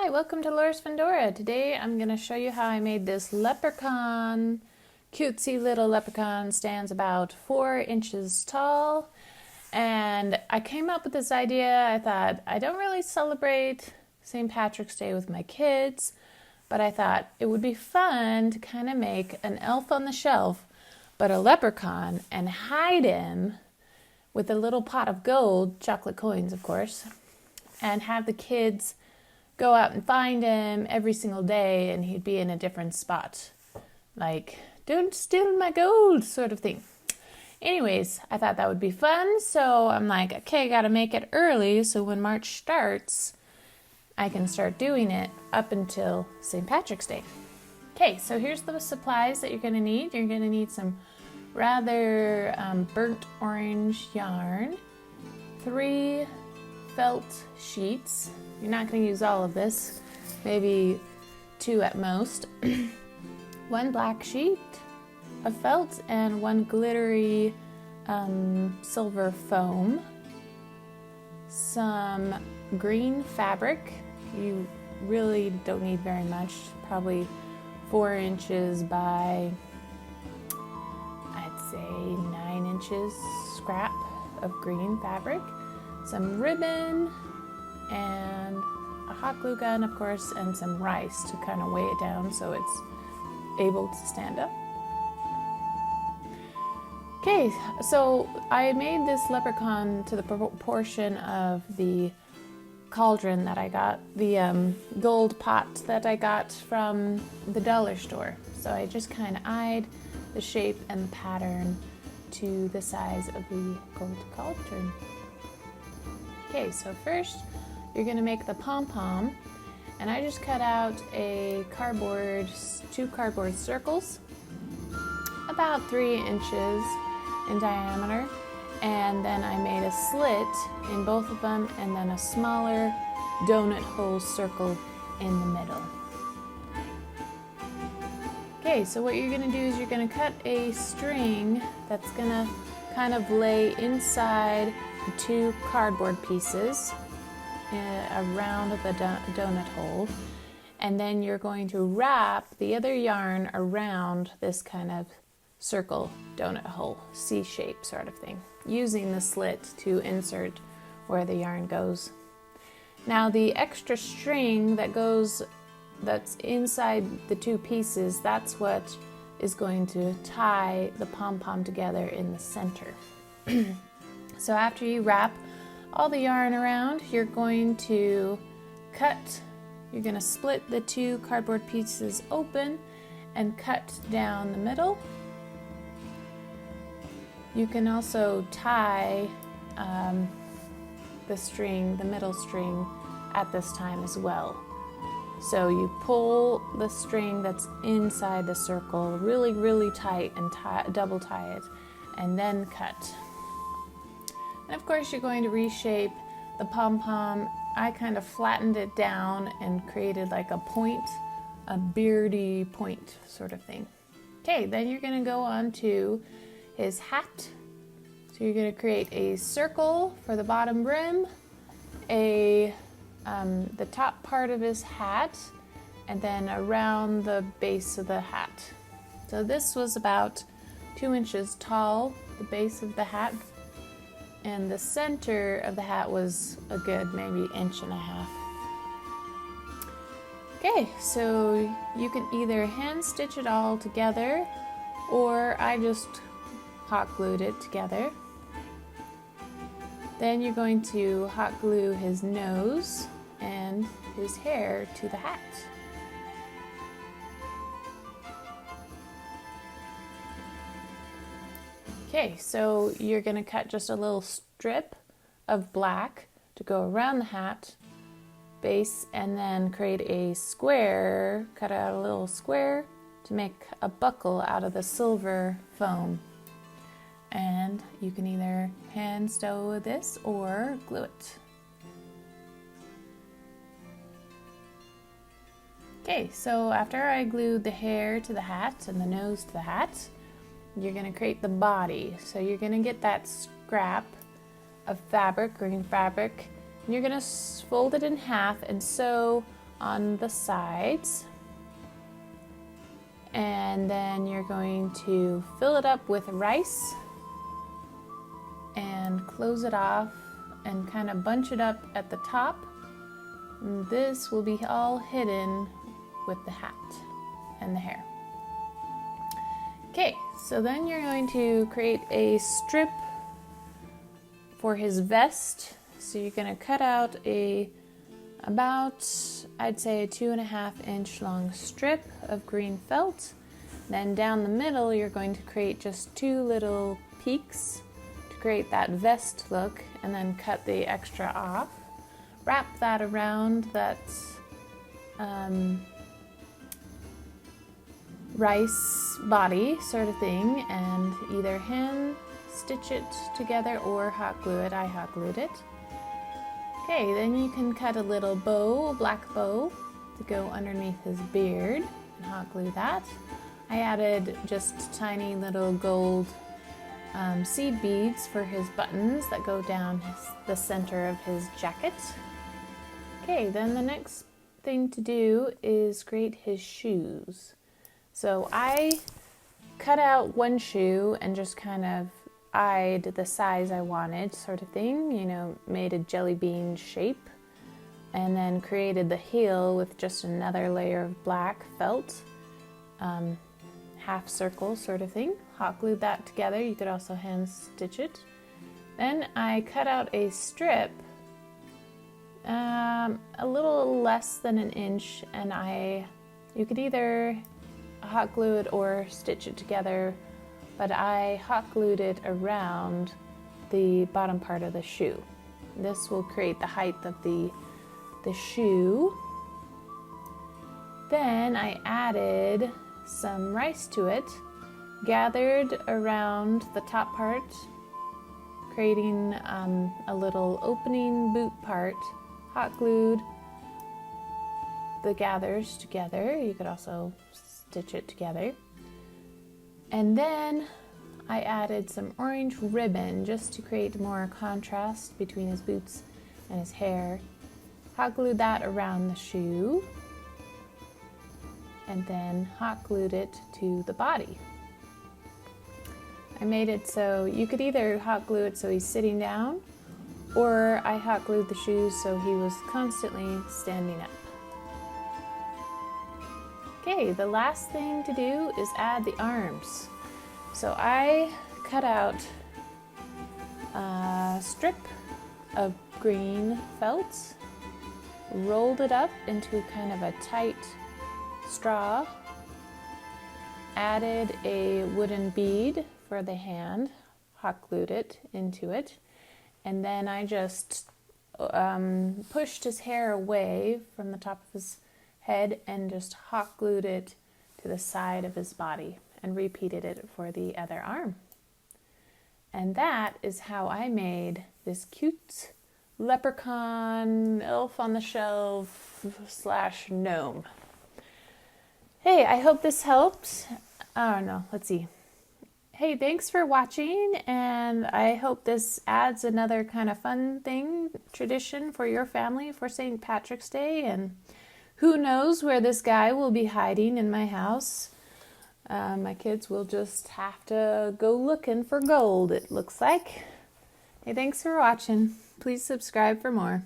Hi, welcome to Laura's Fundora. Today I'm going to show you how I made this leprechaun. Cutesy little leprechaun, stands about 4 inches tall. And I came up with this idea. I thought, I don't really celebrate St. Patrick's Day with my kids, but I thought it would be fun to kind of make an elf on the shelf, but a leprechaun, and hide him with a little pot of gold, chocolate coins of course, and have the kids go out and find him every single day, and he'd be in a different spot. Like, don't steal my gold sort of thing. Anyways, I thought that would be fun, so I'm like, okay, I gotta make it early so when March starts, I can start doing it up until St. Patrick's Day. Okay, so here's the supplies that you're gonna need. You're gonna need some rather burnt orange yarn, 3 felt sheets. You're not going to use all of this, maybe 2 at most. 1 black sheet of felt and 1 glittery silver foam. Some green fabric. You really don't need very much, probably 4 inches by, I'd say 9 inches scrap of green fabric. Some ribbon and a hot glue gun, of course, and some rice to kind of weigh it down so it's able to stand up. Okay, so I made this leprechaun to the proportion of the cauldron that I got, the gold pot that I got from the dollar store. So I just kind of eyed the shape and the pattern to the size of the gold cauldron. Okay, so first you're going to make the pom-pom, and I just cut out 2 cardboard circles about 3 inches in diameter, and then I made a slit in both of them and then a smaller donut hole circle in the middle. Okay, so what you're going to do is you're going to cut a string that's going to kind of lay inside the 2 cardboard pieces around the donut hole, and then you're going to wrap the other yarn around this kind of circle donut hole, C-shape sort of thing, using the slit to insert where the yarn goes. Now the extra string that's inside the 2 pieces, that's what is going to tie the pom-pom together in the center. So after you wrap all the yarn around, you're going to split the 2 cardboard pieces open and cut down the middle. You can also tie the middle string at this time as well. So you pull the string that's inside the circle really, really tight and double tie it, and then cut. And of course you're going to reshape the pom-pom. I kind of flattened it down and created like a point, a beardy point sort of thing. Okay, then you're going to go on to his hat. So you're going to create a circle for the bottom brim, the top part of his hat, and then around the base of the hat. So this was about 2 inches tall, the base of the hat, and the center of the hat was a good maybe 1.5 inches. Okay, so you can either hand stitch it all together, or I just hot glued it together. Then you're going to hot glue his nose and his hair to the hat. Okay, so you're going to cut just a little strip of black to go around the hat base, and then create a square, cut out a little square to make a buckle out of the silver foam. And you can either hand sew this or glue it. Okay, so after I glued the hair to the hat and the nose to the hat, you're going to create the body. So you're going to get that scrap of fabric, green fabric, and you're going to fold it in half and sew on the sides. And then you're going to fill it up with rice and close it off and kind of bunch it up at the top. And this will be all hidden with the hat and the hair. Okay, so then you're going to create a strip for his vest. So you're going to cut out about, I'd say, a 2.5 inch long strip of green felt. Then down the middle, you're going to create just 2 little peaks to create that vest look, and then cut the extra off. Wrap that around that rice body sort of thing, and either hand stitch it together or hot glue it. I hot glued it. Okay, then you can cut a little bow, a black bow, to go underneath his beard and hot glue that. I added just tiny little gold seed beads for his buttons that go down the center of his jacket. Okay, then the next thing to do is create his shoes. So I cut out one shoe and just kind of eyed the size I wanted, sort of thing, you know, made a jelly bean shape, and then created the heel with just another layer of black felt, half circle sort of thing. Hot glued that together. You could also hand stitch it. Then I cut out a strip a little less than an inch, and you could either hot glue it or stitch it together, but I hot glued it around the bottom part of the shoe. This will create the height of the shoe. Then I added some rice to it, gathered around the top part, creating a little opening boot part, hot glued the gathers together. You could also stitch it together. And then I added some orange ribbon just to create more contrast between his boots and his hair. Hot glued that around the shoe, and then hot glued it to the body. I made it so you could either hot glue it so he's sitting down, or I hot glued the shoes so he was constantly standing up. Okay, the last thing to do is add the arms. So I cut out a strip of green felt, rolled it up into kind of a tight straw, added a wooden bead for the hand, hot glued it into it, and then I just pushed his hair away from the top of his head and just hot glued it to the side of his body and repeated it for the other arm. And that is how I made this cute leprechaun, elf on the shelf / gnome. Hey, I hope this helped. I don't know, let's see. Hey, thanks for watching, and I hope this adds another kind of fun thing, tradition for your family for St. Patrick's Day, and who knows where this guy will be hiding in my house. My kids will just have to go looking for gold, it looks like. Hey, thanks for watching. Please subscribe for more.